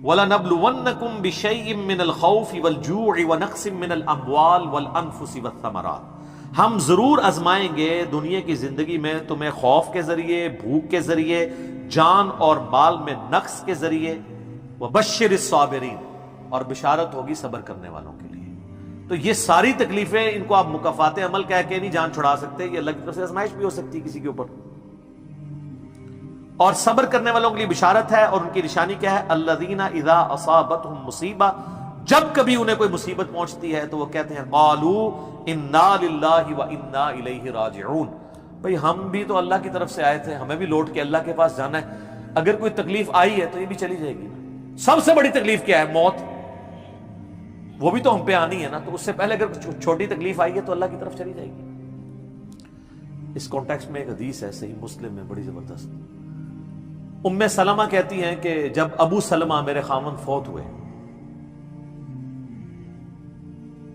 وَلَنَبْلُوَنَّكُمْ بِشَيْءٍ مِّنَ الْخَوْفِ وَالْجُوعِ وَنَقْصٍ مِّنَ الْأَمْوَالِ وَالْأَنفُسِ وَالثَّمَرَاتِ، ہم ضرور آزمائیں گے دنیا کی زندگی میں تمہیں خوف کے ذریعے، بھوک کے ذریعے، جان اور مال میں نقص کے ذریعے، وَبَشِّرِ الصَّابِرِينَ، اور بشارت ہوگی صبر کرنے والوں کے لیے۔ تو یہ ساری تکلیفیں، ان کو آپ مکافات عمل کہہ کے نہیں جان چھڑا سکتے، یہ اللہ کی طرف سے آزمائش بھی ہو سکتی ہے کسی کے اوپر۔ اور صبر کرنے والوں کے لیے بشارت ہے، اور ان کی نشانی کیا ہے؟ الذین اذا اصابتهم مصیبہ، جب کبھی انہیں کوئی مصیبت پہنچتی ہے تو وہ کہتے ہیں قالوا انا للہ وانا الیہ راجعون، بھئی ہم بھی تو اللہ کی طرف سے آئے تھے، ہمیں بھی لوٹ کے اللہ کے پاس جانا ہے، اگر کوئی تکلیف آئی ہے تو یہ بھی چلی جائے گی نا۔ سب سے بڑی تکلیف کیا ہے؟ موت، وہ بھی تو ہم پہ آنی ہے نا، تو اس سے پہلے اگر چھوٹی تکلیف آئی ہے تو اللہ کی طرف چلی جائے گی۔ اس کانٹیکسٹ میں ایک حدیث ہے صحیح مسلم میں بڑی زبردست، ام سلمہ کہتی ہیں کہ جب ابو سلمہ میرے خاوند فوت ہوئے،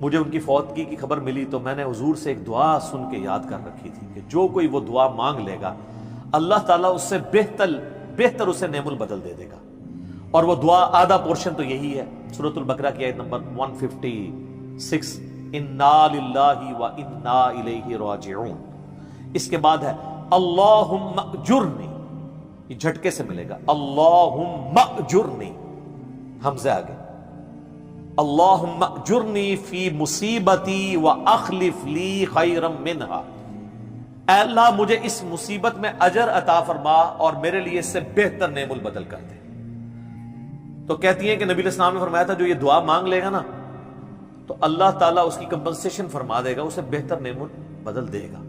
مجھے ان کی فوتگی کی خبر ملی تو میں نے حضور سے ایک دعا سن کے یاد کر رکھی تھی کہ جو کوئی وہ دعا مانگ لے گا اللہ تعالیٰ اس سے بہتر اسے نعم البدل دے دے گا، اور وہ دعا آدھا پورشن تو یہی ہے، سورۃ البقرہ کی آیت نمبر 156، انا للہ وانا الیہ راجعون۔ اس کے بعد ہے اللہم اجرنی، یہ جھٹکے سے ملے گا، اللہم اجرنی، حمزہ آگے، اللہم اجرنی فی مصیبتی واخلف لی خیرا منہا، اے اللہ مجھے اس مصیبت میں اجر عطا فرما اور میرے لیے اس سے بہتر نعم البدل کر دے۔ تو کہتی ہیں کہ نبی علیہ السلام نے فرمایا تھا جو یہ دعا مانگ لے گا نا تو اللہ تعالیٰ اس کی کمپنسیشن فرما دے گا، اسے بہتر نعم البدل دے گا۔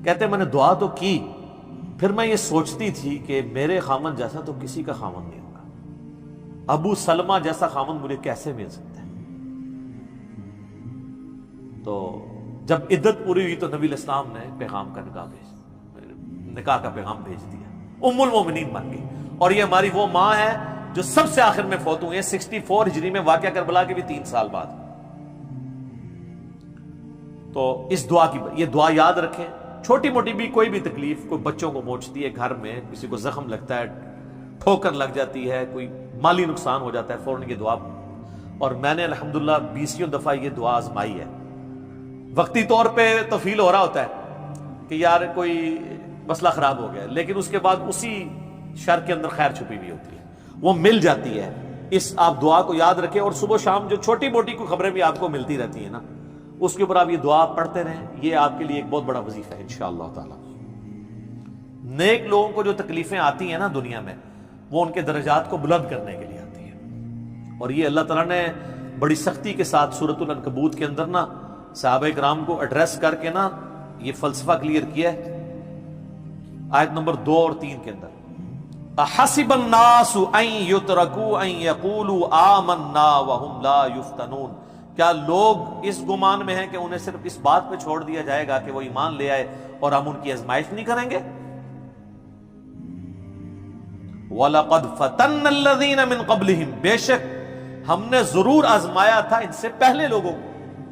کہتے ہیں میں نے دعا تو کی، پھر میں یہ سوچتی تھی کہ میرے خامن جیسا تو کسی کا خامن نہیں ہوگا، ابو سلمہ جیسا خامن مجھے کیسے مل سکتا ہے۔ تو جب عدت پوری ہوئی تو نبی علیہ السلام نے پیغام کا نکاح کا پیغام بھیج دیا، ام المومنین بن گئی، اور یہ ہماری وہ ماں ہے جو سب سے آخر میں فوت ہوئی ہے 64 ہجری میں، واقعہ کربلا کے بھی 3 سال بعد۔ تو اس دعا کی، یہ دعا یاد رکھیں، چھوٹی موٹی بھی کوئی بھی تکلیف، کوئی بچوں کو موچتی ہے گھر میں، کسی کو زخم لگتا ہے، ٹھوکر لگ جاتی ہے، کوئی مالی نقصان ہو جاتا ہے، فوراً یہ دعا، اور میں نے الحمدللہ 20 دفعہ یہ دعا آزمائی ہے۔ وقتی طور پہ تو فیل ہو رہا ہوتا ہے کہ یار کوئی مسئلہ خراب ہو گیا، لیکن اس کے بعد اسی شر کے اندر خیر چھپی ہوئی ہوتی ہے، وہ مل جاتی ہے۔ اس آپ دعا کو یاد رکھیں، اور صبح شام جو چھوٹی موٹی کوئی خبریں بھی آپ کو ملتی رہتی ہیں نا، اس کے اوپر آپ یہ دعا پڑھتے رہیں، یہ آپ کے لیے ایک بہت بڑا وظیفہ ہے انشاءاللہ تعالی۔ نیک لوگوں کو جو تکلیفیں آتی ہیں نا دنیا میں، وہ ان کے درجات کو بلند کرنے کے لیے آتی ہیں، اور یہ اللہ تعالیٰ نے بڑی سختی کے ساتھ سورۃ العنکبوت کے اندر نا صحابہ کرام کو ایڈریس کر کے نا یہ فلسفہ کلیئر کیا ہے، آیت نمبر 2 اور 3 کے اندر، احسب الناس ان یترکوا ان یقولوا آمنا وهم لا یفتنون، کیا لوگ اس گمان میں ہیں کہ انہیں صرف اس بات پہ چھوڑ دیا جائے گا کہ وہ ایمان لے آئے اور ہم ان کی آزمائش نہیں کریں گے؟ وَلَقَدْ فَتَنَّ الَّذِينَ مِن قَبْلِهِمْ، بے شک ہم نے ضرور آزمایا تھا ان سے پہلے لوگوں کو،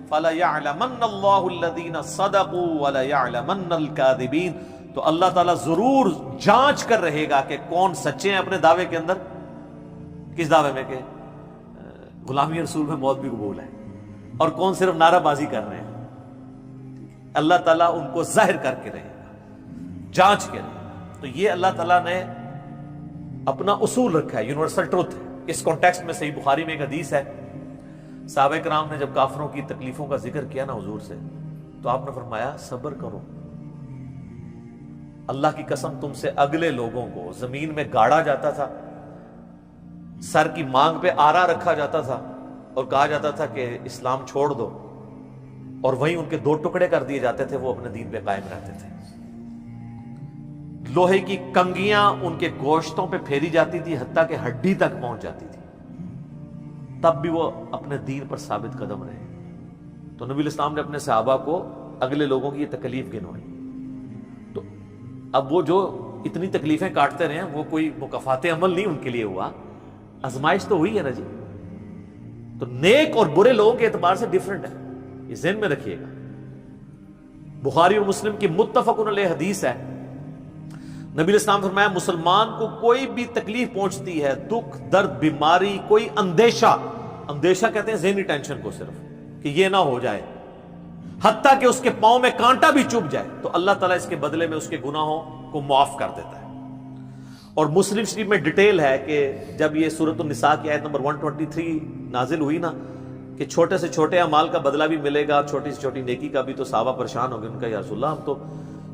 فَلَيَعْلَمَنَّ اللَّهُ الَّذِينَ صَدَقُوا وَلَيَعْلَمَنَّ الْكَاذِبِينَ، تو اللہ تعالیٰ ضرور جانچ کر رہے گا کہ کون سچے ہیں اپنے دعوے کے اندر، کس دعوے میں کہ غلامی رسول میں موت بھی قبول ہے، اور کون صرف نعرہ بازی کر رہے ہیں۔ اللہ تعالیٰ ان کو ظاہر کر کے رہے گا، جانچ کے رہے گا۔ تو یہ اللہ تعالیٰ نے اپنا اصول رکھا ہے، یونیورسل ٹروتھ ہے۔ اس کانٹیکسٹ میں صحیح بخاری میں ایک حدیث ہے، صحابہ کرام نے جب کافروں کی تکلیفوں کا ذکر کیا نا حضور سے، تو آپ نے فرمایا صبر کرو، اللہ کی قسم تم سے اگلے لوگوں کو زمین میں گاڑا جاتا تھا، سر کی مانگ پہ آرا رکھا جاتا تھا اور کہا جاتا تھا کہ اسلام چھوڑ دو، اور وہیں ان کے 2 ٹکڑے کر دیے جاتے تھے، وہ اپنے دین پہ قائم رہتے تھے۔ لوہے کی کنگیاں ان کے گوشتوں پہ پھیری جاتی تھی، حتیٰ کہ ہڈی تک پہنچ جاتی تھی، تب بھی وہ اپنے دین پر ثابت قدم رہے۔ تو نبی علیہ السلام نے اپنے صحابہ کو اگلے لوگوں کی یہ تکلیف گنوائی۔ تو اب وہ جو اتنی تکلیفیں کاٹتے رہے ہیں، وہ کوئی مکافات عمل نہیں ان کے لیے ہوا، آزمائش تو ہوئی ہے نا جی۔ تو نیک اور برے لوگوں کے اعتبار سے ڈیفرنٹ ہے، یہ ذہن میں رکھیے گا۔ بخاری اور مسلم کی متفق علیہ حدیث ہے، نبی علیہ السلام فرمایا مسلمان کو کوئی بھی تکلیف پہنچتی ہے، دکھ درد بیماری، کوئی اندیشہ کہتے ہیں ذہنی ٹینشن کو، صرف کہ یہ نہ ہو جائے، حتیٰ کہ اس کے پاؤں میں کانٹا بھی چبھ جائے، تو اللہ تعالیٰ اس کے بدلے میں اس کے گناہوں کو معاف کر دیتا ہے۔ اور مسلم شریف میں ڈیٹیل ہے کہ جب یہ سورۃ النساء کی آیت نمبر 123 نازل ہوئی نا، کہ چھوٹے سے چھوٹے اعمال کا بدلہ بھی ملے گا، چھوٹی سے چھوٹی نیکی کا بھی، تو صحابہ پریشان ہو گئے، ان کا یا رسول اللہ ہم تو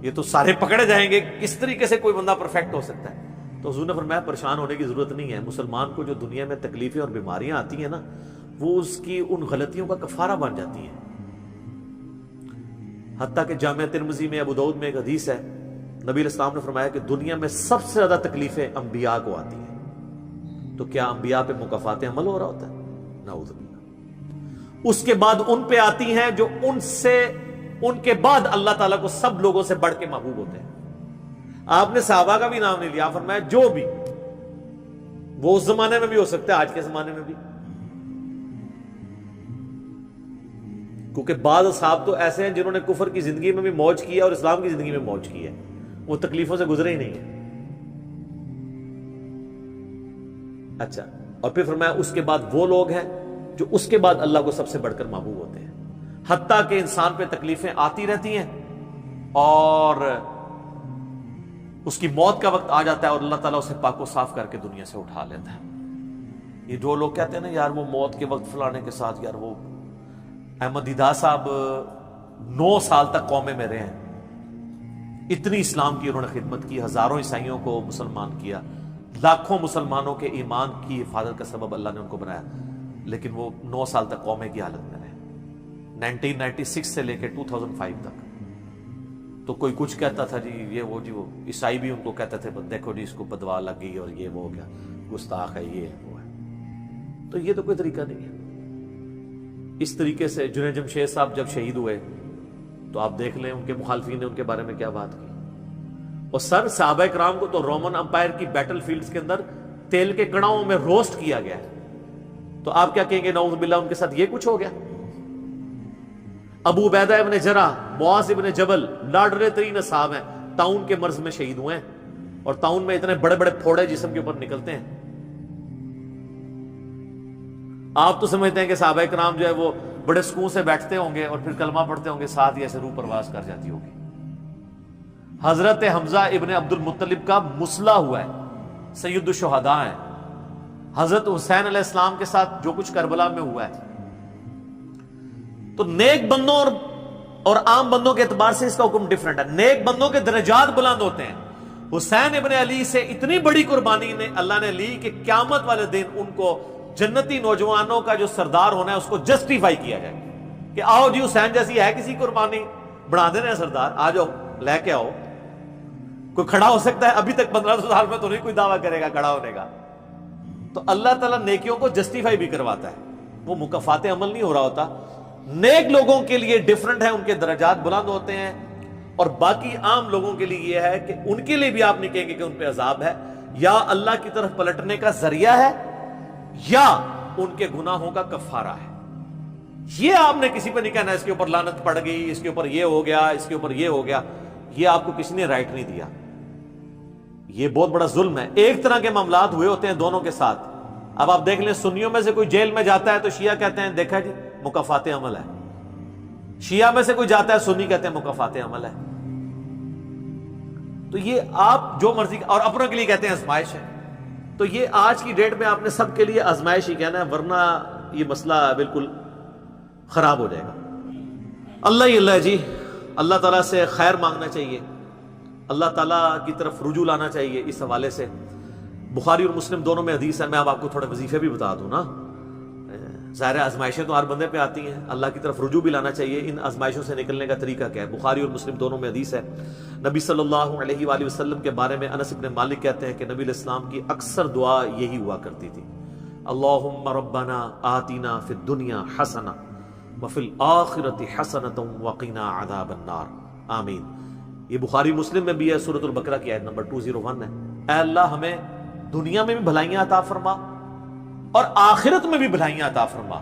یہ تو سارے پکڑے جائیں گے، کس طریقے سے کوئی بندہ پرفیکٹ ہو سکتا ہے؟ تو حضور نے فرمایا پریشان ہونے کی ضرورت نہیں ہے، مسلمان کو جو دنیا میں تکلیفیں اور بیماریاں آتی ہیں نا، وہ اس کی ان غلطیوں کا کفارہ بن جاتی ہیں۔ حتیٰ کہ جامعہ ترمذی میں، ابو داؤد میں ایک حدیث ہے، نبی علیہ السلام نے فرمایا کہ دنیا میں سب سے زیادہ تکلیفیں انبیاء کو آتی ہیں، تو کیا انبیاء پہ مکافات عمل ہو رہا ہوتا ہے؟ نعوذ باللہ۔ اس کے بعد ان پہ آتی ہیں جو ان کے بعد اللہ تعالیٰ کو سب لوگوں سے بڑھ کے محبوب ہوتے ہیں۔ آپ نے صحابہ کا بھی نام نہیں لیا، فرمایا جو بھی، وہ اس زمانے میں بھی ہو سکتا ہے، آج کے زمانے میں بھی، کیونکہ بعض اصحاب تو ایسے ہیں جنہوں نے کفر کی زندگی میں بھی موج کی ہے اور اسلام کی زندگی میں موج کی ہے، وہ تکلیفوں سے گزرے ہی نہیں ہیں۔ اچھا، اور پھر فرمایا اس کے بعد وہ لوگ ہیں جو اس کے بعد اللہ کو سب سے بڑھ کر محبوب ہوتے ہیں، حتیٰ کہ انسان پہ تکلیفیں آتی رہتی ہیں اور اس کی موت کا وقت آ جاتا ہے اور اللہ تعالیٰ اسے پاک و صاف کر کے دنیا سے اٹھا لیتا ہے۔ یہ جو لوگ کہتے ہیں نا یار وہ موت کے وقت فلانے کے ساتھ، یار وہ احمد دیدہ صاحب 9 سال تک قومے میں رہے ہیں، اتنی اسلام کی انہوں نے خدمت کی، ہزاروں عیسائیوں کو مسلمان کیا، لاکھوں مسلمانوں کے ایمان کی حفاظت کا سبب اللہ نے ان کو بنایا، لیکن وہ 9 سال تک قومے کی حالت میں رہے، 1996 سے لے کے 2005 تک۔ تو کوئی کچھ کہتا تھا جی یہ وہ عیسائی بھی ان کو کہتے تھے دیکھو جی اس کو بدوا لگ گئی اور یہ وہ ہو گیا، گستاخ ہے، یہ وہ ہے۔ تو یہ تو کوئی طریقہ نہیں ہے۔ اس طریقے سے جنید جمشید صاحب جب شہید ہوئے تو آپ دیکھ لیں ان کے مخالفین نے ان کے بارے میں کیا بات کی، اور صحابہ کرام کو تو رومن امپائر کی بیٹل فیلڈز کے اندر تیل کے کڑاؤں میں روسٹ کیا گیا ہے، تو آپ کیا کہیں گے نعوذ باللہ ان کے ساتھ یہ کچھ ہو گیا؟ ابو عبیدہ ابن جرح، معاذ ابن جبل لاڈلے ترین اصحاب ہیں، طاعون کے مرض میں شہید ہوئے ہیں، اور طاعون میں اتنے بڑے بڑے پھوڑے جسم کے اوپر نکلتے ہیں۔ آپ تو سمجھتے ہیں کہ صحابہ کرام جو ہے وہ بڑے سکون سے بیٹھتے ہوں گے اور پھر کلمہ پڑھتے ہوں گے، ساتھ ہی ایسے روح پرواز کر جاتی ہوگی۔ حضرت حمزہ ابن عبد المطلب کا مسلح ہوا ہے، سید الشہداء ہیں۔ حضرت حسین علیہ السلام کے ساتھ جو کچھ کربلا میں ہوا ہے، تو نیک بندوں اور عام بندوں کے اعتبار سے اس کا حکم ڈیفرنٹ ہے۔ نیک بندوں کے درجات بلند ہوتے ہیں۔ حسین ابن علی سے اتنی بڑی قربانی نے اللہ نے لی کہ قیامت والے دن ان کو جنتی نوجوانوں کا جو سردار ہونا ہے اس کو جسٹیفائی کیا جائے کہ آؤ جی حسین جیسی ہے کسی قربانی، بنا دینا ہے سردار، آ جاؤ لے کے آؤ۔ کوئی کھڑا ہو سکتا ہے؟ ابھی تک 1500 سال میں تو نہیں کوئی دعویٰ کرے گا کھڑا ہونے کا۔ تو اللہ تعالیٰ نیکیوں کو جسٹیفائی بھی کرواتا ہے، وہ مکافات عمل نہیں ہو رہا ہوتا۔ نیک لوگوں کے لیے ڈیفرنٹ ہے، ان کے درجات بلند ہوتے ہیں، اور باقی عام لوگوں کے لیے یہ ہے کہ ان کے لیے بھی آپ نہیں کہیں گے کہ ان پہ عذاب ہے، یا اللہ کی طرف پلٹنے کا ذریعہ ہے یا ان کے گناہوں کا کفارہ ہے۔ یہ آپ نے کسی پہ نہیں کہنا اس کے اوپر لعنت پڑ گئی، اس کے اوپر یہ ہو گیا، اس کے اوپر یہ ہو گیا، یہ آپ کو کسی نے رائٹ نہیں دیا۔ یہ بہت بڑا ظلم ہے۔ ایک طرح کے معاملات ہوئے ہوتے ہیں دونوں کے ساتھ۔ اب آپ دیکھ لیں سنیوں میں سے کوئی جیل میں جاتا ہے تو شیعہ کہتے ہیں دیکھا جی مکافات عمل ہے، شیعہ میں سے کوئی جاتا ہے سنی کہتے ہیں مکافات عمل ہے۔ تو یہ آپ جو مرضی، اور اپنوں کے لیے کہتے ہیں آزمائش ہے۔ تو یہ آج کی ڈیٹ میں آپ نے سب کے لیے آزمائش ہی کہنا ہے، ورنہ یہ مسئلہ بالکل خراب ہو جائے گا۔ اللہ ہی اللہ جی، اللہ تعالیٰ سے خیر مانگنا چاہیے، اللہ تعالیٰ کی طرف رجوع لانا چاہیے۔ اس حوالے سے بخاری اور مسلم دونوں میں حدیث ہے، میں اب آپ کو تھوڑے وظیفے بھی بتا دوں نا۔ ظاہر آزمائشیں تو ہر بندے پہ آتی ہیں، اللہ کی طرف رجوع بھی لانا چاہیے۔ ان آزمائشوں سے نکلنے کا طریقہ کیا ہے؟ بخاری اور مسلم دونوں میں حدیث ہے، نبی صلی اللہ علیہ وآلہ وسلم کے بارے میں انس بن مالک کہتے ہیں کہ نبی علیہ السلام کی اکثر دعا یہی ہوا کرتی تھی، اللہم ربنا آتنا فی الدنیا حسنہ وفی الآخرۃ حسنۃ وقنا عذاب النار آمین۔ یہ بخاری مسلم میں بھی ہے، سورۃ البقرہ کی آیت نمبر 201 ہے۔ اے اللہ ہمیں دنیا میں بھی بھلائیاں عطا فرما اور آخرت میں بھی بھلائیاں عطا فرما،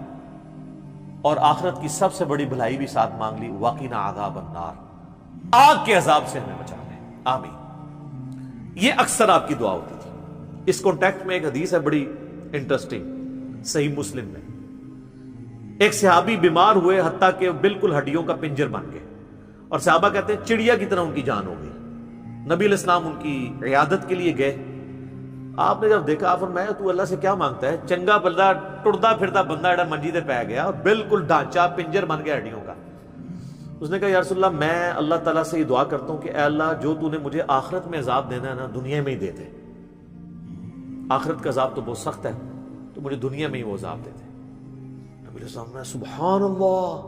اور آخرت کی سب سے بڑی بھلائی بھی ساتھ مانگ لی، وقنا عذاب النار، آگ کے عذاب سے ہمیں بچا لے، آمین۔ یہ اکثر آپ کی دعا ہوتی تھی. اس کانٹیکٹ میں ایک حدیث ہے بڑی انٹرسٹنگ صحیح مسلم میں. ایک صحابی بیمار ہوئے حتیٰ کہ بالکل ہڈیوں کا پنجر بن گئے, اور صحابہ کہتے ہیں چڑیا کی طرح ان کی جان ہو گئی. نبی علیہ السلام ان کی عیادت کے لیے گئے. آپ نے جب دیکھا آپ فرمایا تو اللہ سے کیا مانگتا ہے؟ چنگا بندہ ٹردا پھردا بندہ ایڈا منجی دے پہ گیا, بالکل ڈھانچہ پنجر بن گیا ہڈیوں کا. اس نے کہا یا رسول اللہ میں اللہ تعالیٰ سے یہ دعا کرتا ہوں کہ اے اللہ جو تو نے مجھے آخرت میں عذاب دینا ہے نا دنیا میں ہی دے دے. آخرت کا عذاب تو بہت سخت ہے, تو مجھے دنیا میں ہی وہ عذاب دے دے. نبی علیہ السلام نے سبحان اللہ,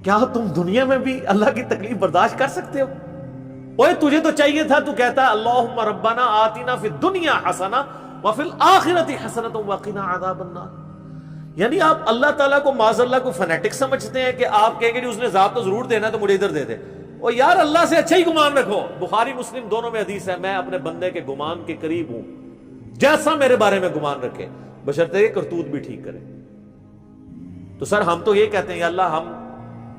کیا تم دنیا میں بھی اللہ کی تکلیف برداشت کر سکتے ہو؟ اوے تجھے تو چاہیے تھا تو کہتا اللہم ربنا آتنا فی الدنیا حسنہ وفی الآخرۃ حسنۃ وقنا عذاب النار. یعنی آپ اللہ تعالیٰ کو معاذ اللہ کو فنیٹک سمجھتے ہیں کہ آپ کہیں گے اس نے عذاب تو ضرور دینا تو مجھے ادھر دے دے. اور یار اللہ سے اچھا ہی گمان رکھو. بخاری مسلم دونوں میں حدیث ہے, میں اپنے بندے کے گمان کے قریب ہوں جیسا میرے بارے میں گمان رکھے, بشرطے کہ کرتوت بھی ٹھیک کرے. تو سر ہم تو یہ کہتے ہیں یا اللہ ہم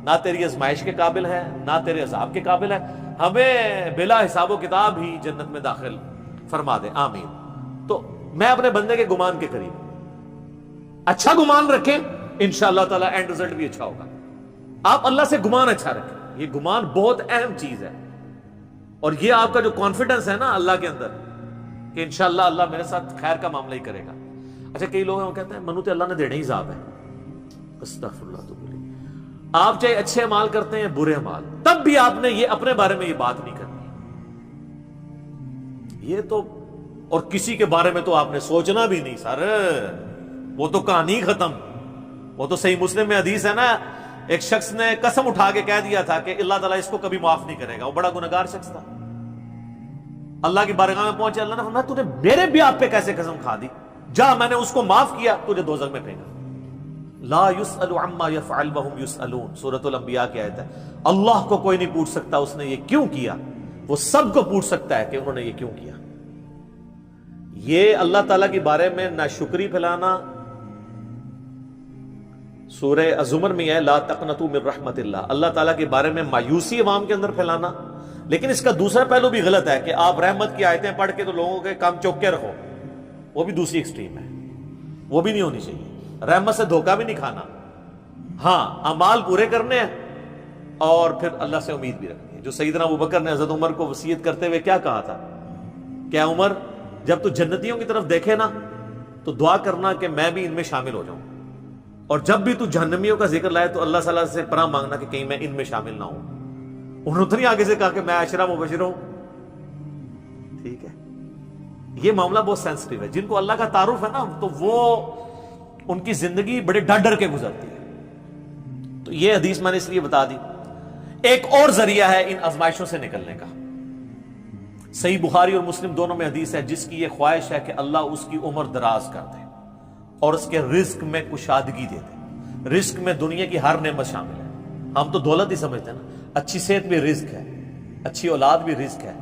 نہ تیری آزمائش کے قابل ہیں نہ تیرے عذاب کے قابل ہیں, ہمیں بلا حساب و کتاب ہی جنت میں داخل فرما دے, آمین. تو میں اپنے بندے کے گمان کے قریب, اچھا گمان رکھیں انشاءاللہ تعالی اینڈ رزلٹ بھی اچھا ہوگا. آپ اللہ سے گمان اچھا رکھیں, یہ گمان بہت اہم چیز ہے. اور یہ آپ کا جو کانفیڈنس ہے نا اللہ کے اندر کہ انشاءاللہ اللہ میرے ساتھ خیر کا معاملہ ہی کرے گا. اچھا کئی لوگ ہیں وہ کہتے ہیں منو تے اللہ نے دینے ہی عذاب ہے. استغفر اللہ. تو بولی آپ چاہے اچھے اعمال کرتے ہیں برے اعمال, تب بھی آپ نے یہ اپنے بارے میں یہ بات نہیں کرنی. یہ تو اور کسی کے بارے میں تو آپ نے سوچنا بھی نہیں سر, وہ تو کہانی ختم. وہ تو صحیح مسلم میں حدیث ہے نا, ایک شخص نے قسم اٹھا کے کہہ دیا تھا کہ اللہ تعالیٰ اس کو کبھی معاف نہیں کرے گا. وہ بڑا گنہگار شخص تھا. اللہ کی بارگاہ میں پہنچے, اللہ نے فرمایا تو نے میرے بھی آپ پہ کیسے قسم کھا دی؟ جا میں نے اس کو معاف کیا, تجھے دوزخ میں پھینکا. لا يسأل عما يفعل وهم يسألون, سورۃ الانبیاء کی آیت ہے. اللہ کو کوئی نہیں پوچھ سکتا اس نے یہ کیوں کیا, وہ سب کو پوچھ سکتا ہے کہ انہوں نے یہ کیوں کیا. یہ اللہ تعالیٰ کے بارے میں ناشکری پھیلانا سورہ الزمر میں ہے, لا تقنطوا من رحمت اللہ, اللہ تعالیٰ کے بارے میں مایوسی عوام کے اندر پھیلانا. لیکن اس کا دوسرا پہلو بھی غلط ہے کہ آپ رحمت کی آیتیں پڑھ کے تو لوگوں کے کام چوک کے رکھو, وہ بھی دوسری ایکسٹریم ہے, وہ بھی نہیں ہونی چاہیے. رحمت سے دھوکہ بھی نہیں کھانا, ہاں اعمال پورے کرنے ہیں اور پھر اللہ سے امید بھی رکھنی ہے. جو سیدنا ابوبکر نے حضرت عمر کو وصیت کرتے ہوئے کیا کہا تھا, کیا عمر جب تو جنتیوں کی طرف دیکھے نا تو دعا کرنا کہ میں بھی ان میں شامل ہو جاؤں, اور جب بھی تو جہنمیوں کا ذکر لائے تو اللہ صلی اللہ علیہ سے پناہ مانگنا کہ کہیں میں ان میں شامل نہ ہوں. انہوں نے تو نہیں آگے سے کہا کہ میں عشرہ مبشر ہوں. ٹھیک ہے, یہ معاملہ بہت سینسٹیو ہے. جن کو اللہ کا تعارف ہے نا تو وہ ان کی زندگی بڑے ڈر ڈر کے گزرتی ہے. تو یہ حدیث میں نے اس لیے بتا دی. ایک اور ذریعہ ہے ان آزمائشوں سے نکلنے کا. صحیح بخاری اور مسلم دونوں میں حدیث ہے, جس کی یہ خواہش ہے کہ اللہ اس کی عمر دراز کر دے اور اس کے رزق میں کشادگی دے دے. رزق میں دنیا کی ہر نعمت شامل ہے. ہم تو دولت ہی سمجھتے ہیں نا, اچھی صحت بھی رزق ہے, اچھی اولاد بھی رزق ہے,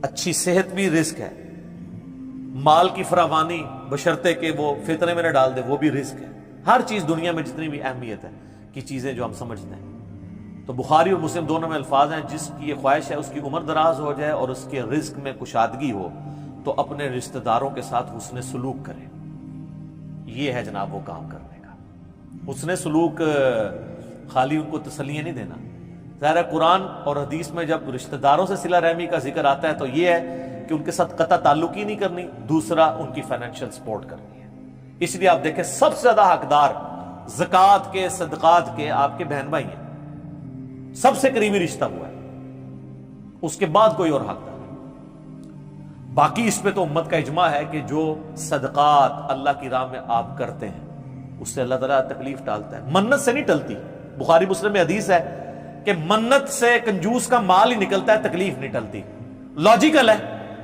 اچھی صحت بھی رزق ہے, مال کی فراوانی بشرطے کہ وہ فطرے میں نہ ڈال دے وہ بھی رزق ہے. ہر چیز دنیا میں جتنی بھی اہمیت ہے کی چیزیں جو ہم سمجھتے ہیں. تو بخاری اور مسلم دونوں میں الفاظ ہیں, جس کی یہ خواہش ہے اس کی عمر دراز ہو جائے اور اس کے رزق میں کشادگی ہو تو اپنے رشتہ داروں کے ساتھ حسن سلوک کرے. یہ ہے جناب وہ کام کرنے کا. حسن سلوک خالی ان کو تسلیاں نہیں دینا. ظاہر ہے قرآن اور حدیث میں جب رشتہ داروں سے صلہ رحمی کا ذکر آتا ہے تو یہ ہے کہ ان کے ساتھ قطع تعلق ہی نہیں کرنی, دوسرا ان کی فائنینشیل سپورٹ کرنی ہے. اس لیے آپ دیکھیں سب سے زیادہ حقدار زکوٰۃ کے صدقات کے آپ کے بہن بھائی ہیں, سب سے قریبی رشتہ ہوا ہے, اس کے بعد کوئی اور حقدار. باقی اس پہ تو امت کا اجماع ہے کہ جو صدقات اللہ کی راہ میں آپ کرتے ہیں اس سے اللہ تعالیٰ تکلیف ٹالتا ہے. منت سے نہیں ٹلتی. بخاری مسلم میں حدیث ہے کہ منت سے کنجوس کا مال ہی نکلتا ہے, تکلیف نہیں ٹلتی. لاجیکل ہے.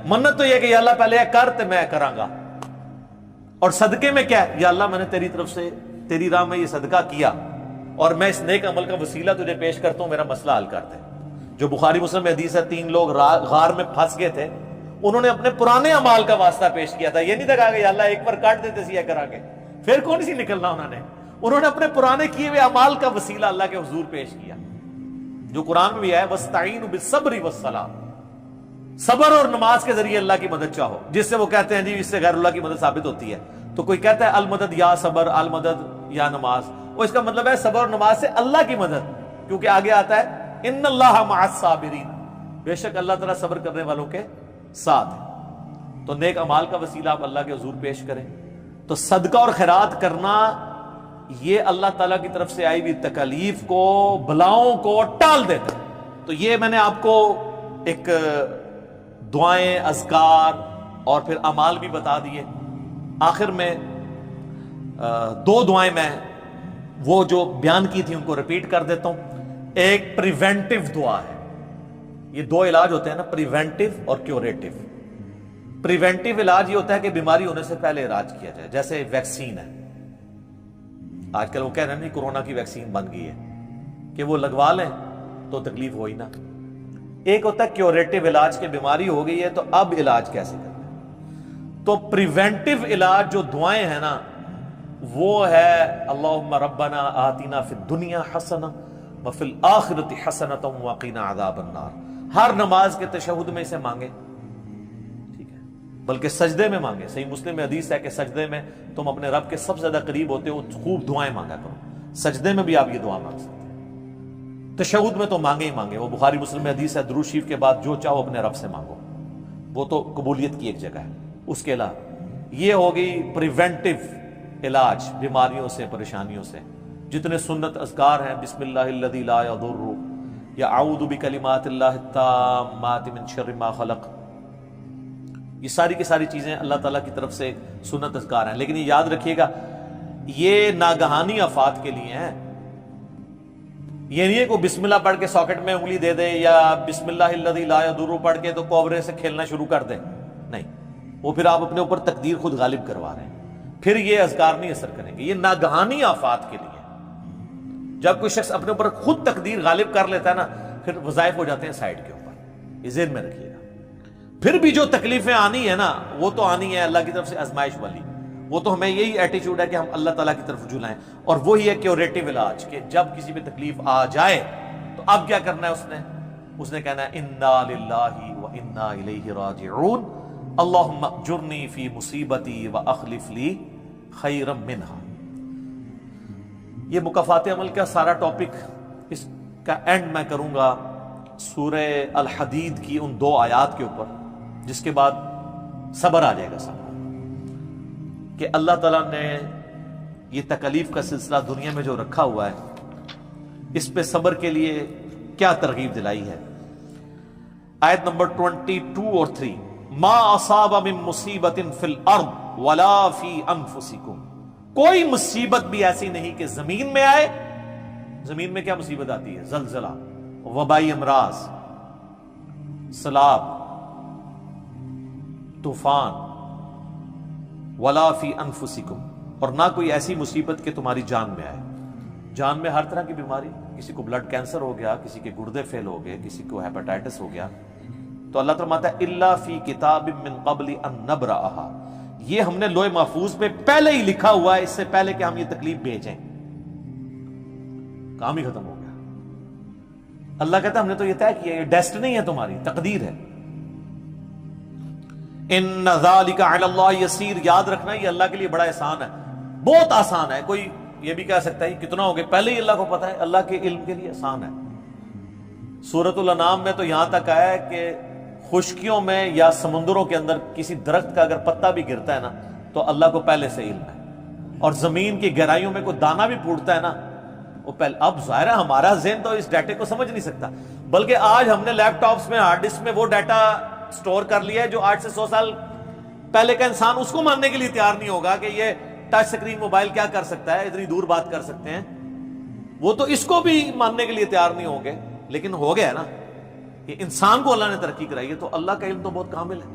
منت تو یہ کہ یا اللہ پہلے کر تو میں کراں گا, اور صدقے میں کیا ہے, یا اللہ میں نے تیری طرف سے تیری راہ میں یہ صدقہ کیا اور میں اس نیک عمل کا وسیلہ تجھے پیش کرتا ہوں, میرا مسئلہ حل کر دے. جو بخاری مسلم میں حدیث ہے, 3 لوگ غار میں پھنس گئے تھے, انہوں نے اپنے پرانے اعمال کا واسطہ پیش کیا تھا. یہ نہیں کہا کہ یا اللہ ایک بار کاٹ دیتے سی کرا کے پھر کون سی نکلنا. انہوں نے اپنے پرانے کیے ہوئے اعمال کا وسیلہ اللہ کے حضور پیش کیا. جو قرآن میں بھی ہے وَاسْتَعِينُوا بِالصَّبْرِ وَالصَّلَاةِ، صبر اور نماز کے ذریعے اللہ کی مدد چاہو، جس سے وہ کہتے ہیں جی اس سے غیر اللہ کی مدد ثابت ہوتی ہے. تو کوئی کہتا ہے المدد یا صبر، المدد یا نماز، وہ اس کا مطلب ہے صبر اور نماز سے اللہ کی مدد، کیونکہ آگے آتا ہے ان اللہ مع الصابرین، بے شک اللہ تعالیٰ صبر کرنے والوں کے ساتھ ہے. تو نیک اعمال کا وسیلہ آپ اللہ کے حضور پیش کریں. تو صدقہ اور خیرات کرنا یہ اللہ تعالیٰ کی طرف سے آئی ہوئی تکالیف کو، بلاؤں کو ٹال دیتا ہے. تو یہ میں نے آپ کو ایک دعائیں، اذکار اور پھر اعمال بھی بتا دیے. آخر میں دو دعائیں میں وہ جو بیان کی تھی ان کو ریپیٹ کر دیتا ہوں. ایک پریونٹیو دعا ہے. یہ دو علاج ہوتے ہیں نا، پریونٹیو اور کیوریٹیو. پریونٹیو علاج یہ ہوتا ہے کہ بیماری ہونے سے پہلے علاج کیا جائے، جیسے ویکسین ہے. آج کل وہ کہہ رہے ہیں نہیں کورونا کی ویکسین بن گئی ہے کہ وہ لگوا لیں تو تکلیف ہوئی نہ. ایک ہوتا ہے کیوریٹیو علاج، کہ بیماری ہو گئی ہے تو اب علاج کیسے کرنا ہے. تو پریونٹیو علاج جو دعائیں ہیں نا وہ ہے اللہم ربنا آتنا فی الدنیا حسنہ وفی الآخرۃ حسنۃ وقنا عذاب النار. ہر نماز کے تشہد میں اسے مانگے، ٹھیک ہے، بلکہ سجدے میں مانگے. صحیح مسلم میں حدیث ہے کہ سجدے میں تم اپنے رب کے سب سے زیادہ قریب ہوتے ہو، خوب دعائیں مانگا کرو. سجدے میں بھی آپ یہ دعا مانگ سکتے ہیں، تشہد میں تو مانگے ہی مانگے. وہ بخاری مسلم میں حدیث ہے درود شریف کے بعد جو چاہو اپنے رب سے مانگو، وہ تو قبولیت کی ایک جگہ ہے. اس کے علاوہ یہ ہوگی پریونٹیو علاج بیماریوں سے، پریشانیوں سے. جتنے سنت اذکار ہیں، بسم اللہ الذی لا یضر، یا اعوذ بکلمات اللہ التامات من شر ما خلق، یہ ساری کی ساری چیزیں اللہ تعالیٰ کی طرف سے سنت اذکار ہیں. لیکن یہ یاد رکھیے گا یہ ناگہانی آفات کے لیے ہیں. یہ نہیں ہے کہ بسم اللہ پڑھ کے ساکٹ میں انگلی دے دے، یا بسم اللہ الذی لا یضر پڑھ کے تو کوبرے سے کھیلنا شروع کر دے. نہیں، وہ پھر آپ اپنے اوپر تقدیر خود غالب کروا رہے ہیں، پھر یہ اذکار نہیں اثر کریں گے. یہ ناگہانی آفات کے لیے. جب کوئی شخص اپنے اوپر خود تقدیر غالب کر لیتا ہے نا، پھر وظائف ہو جاتے ہیں سائڈ کے اوپر. یہ ذہن میں رکھیے گا. پھر بھی جو تکلیفیں آنی ہے نا وہ تو آنی ہے اللہ کی طرف سے آزمائش والی. وہ تو ہمیں یہی ایٹیچیوڈ ہے کہ ہم اللہ تعالیٰ کی طرف رجوع لائیں. اور وہی ہے کیوریٹیو علاج، کہ جب کسی پہ تکلیف آ جائے تو اب کیا کرنا ہے. اس نے کہنا ہے انا للہ و انا الیہ راجعون، اللہم اجرنی فی مصیبتی و اخلف لی خیرا منہا. یہ مکافات عمل کا سارا ٹاپک، اس کا اینڈ میں کروں گا سورہ الحدید کی ان 2 آیات کے اوپر، جس کے بعد صبر آ جائے گا سب کو، کہ اللہ تعالیٰ نے یہ تکلیف کا سلسلہ دنیا میں جو رکھا ہوا ہے اس پہ صبر کے لیے کیا ترغیب دلائی ہے. آیت نمبر 22 اور 3، ما اصاب من مصیبت فی الارض ولا فی انفسکم، کوئی مصیبت بھی ایسی نہیں کہ زمین میں آئے. زمین میں کیا مصیبت آتی ہے؟ زلزلہ، وبائی امراض، سیلاب، طوفان. ولا فی انفسکم، اور نہ کوئی ایسی مصیبت کہ تمہاری جان میں آئے. جان میں ہر طرح کی بیماری، کسی کو بلڈ کینسر ہو گیا، کسی کے گردے فیل ہو گئے، کسی کو ہیپاٹائٹس ہو گیا، تو اللہ فرماتا ہے الا فی کتاب من قبل ان نبرأھا، یہ ہم نے لوح محفوظ پہ پہلے ہی لکھا ہوا ہے، اس سے پہلے کہ ہم یہ تکلیف بھیجیں. کام ہی ختم ہو گیا. اللہ کہتا ہے ہم نے تو یہ طے کیا، یہ ڈیسٹنی ہے تمہاری، تقدیر ہے. ان ذالک علی اللہ یسیر، یاد رکھنا یہ اللہ کے لیے بڑا احسان ہے، بہت آسان ہے. کوئی یہ بھی کہہ سکتا ہے کتنا ہو گیا، پہلے ہی اللہ کو پتا ہے. اللہ کے علم کے لیے آسان ہے. سورۃ الانعام میں تو یہاں تک آیا ہے کہ خشکیوں میں یا سمندروں کے اندر کسی درخت کا اگر پتا بھی گرتا ہے نا تو اللہ کو پہلے سے علم ہے. اور زمین کی گہرائیوں میں کوئی دانہ بھی پھوٹتا ہے نا وہ پہلے. اب ظاہر ہے ہمارا ذہن تو اس ڈیٹے کو سمجھ نہیں سکتا، بلکہ آج ہم نے لیپ ٹاپس میں، ہارڈ ڈسک میں وہ ڈیٹا سٹور کر لیا ہے جو 8 سے 100 سال پہلے کا انسان اس کو ماننے کے لیے تیار نہیں ہوگا کہ یہ ٹچ سکرین موبائل کیا کر سکتا ہے، اتنی دور بات کر سکتے ہیں. وہ تو اس کو بھی ماننے کے لیے تیار نہیں ہوں گے. لیکن ہو گیا نا کہ انسان کو اللہ نے ترقی کرائی ہے، تو اللہ کا علم تو بہت کامل ہے.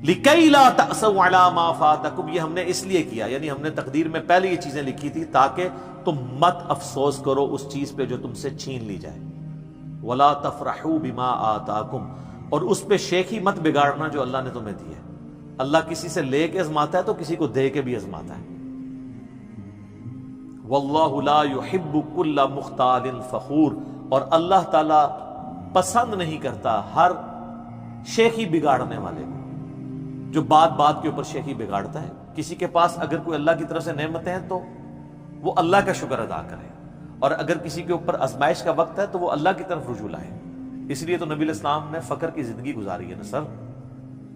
لِكَيْ لَا تَأْسَوْا عَلَىٰ مَا فَاتَكُمْ، یہ ہم نے اس لیے کیا، یعنی ہم نے تقدیر میں پہلے یہ چیزیں لکھی تھی تاکہ تم مت افسوس کرو اس چیز پہ جو تم سے چھین لی جائے. وَلَا تَفْرَحُوا بِمَا آتَاكُمْ، اور اس پہ شیخی مت بگاڑنا جو اللہ نے تمہیں دی ہے. اللہ کسی سے لے کے ازماتا ہے تو کسی کو دے کے بھی ازماتا ہے. وَاللَّهُ لَا يُحِبُّ كُلَّ مُخْتَالٍ فَخُورٍ، اور اللہ تعالیٰ پسند نہیں کرتا ہر شیخی بگاڑنے والے کو، جو بات بات کے اوپر شیخی بگاڑتا ہے۔ کسی کے پاس اگر کوئی اللہ کی طرف سے نعمتیں ہیں تو وہ اللہ کا شکر ادا کرے، اور اگر کسی کے اوپر آزمائش کا وقت ہے تو وہ اللہ کی طرف رجوع لائے۔ اس لیے تو نبی الاسلام نے فقر کی زندگی گزاری ہے نا سر۔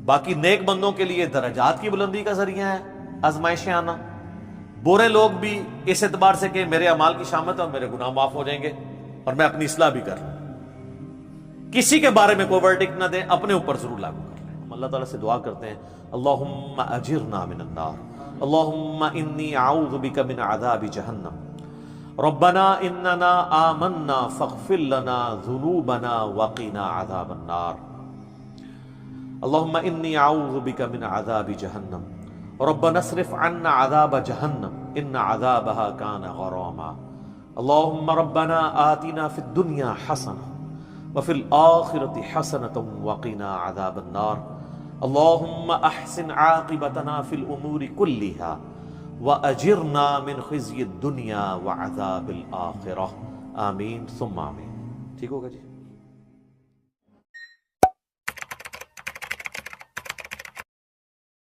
باقی نیک بندوں کے لیے درجات کی بلندی کا ذریعہ ہے آزمائشیں آنا، برے لوگ بھی اس اعتبار سے کہ میرے اعمال کی شامت ہے اور میرے گناہ معاف ہو جائیں گے اور میں اپنی اصلاح بھی کر لوں، کسی کے بارے میں کوئی ورڈکٹ نہ دیں، اپنے اوپر ضرور لاگو کر لیں۔ ہم اللہ تعالیٰ سے دعا کرتے ہیں اللہم اجرنا من النار، اللہم انی اعوذ بک من عذاب جہنم، ربنا اننا آمنا فاغفر لنا ذنوبنا وقنا عذاب النار، اللہم انی اعوذ بک من عذاب جہنم، ربنا اصرف عنا عذاب جہنم ان عذابها کان غراما، اللہم ربنا آتنا فی الدنیا حسنہ وفی الآخرة حسنة وقنا عذاب النار، اللہم احسن عاقبتنا فی الامور كلها وَأَجِرْنَا مِنْ خِزْيِ الدُّنْيَا وَعَذَابِ الْآخِرَةِ، آمین ثم آمین۔ ٹھیک ہوگا جی؟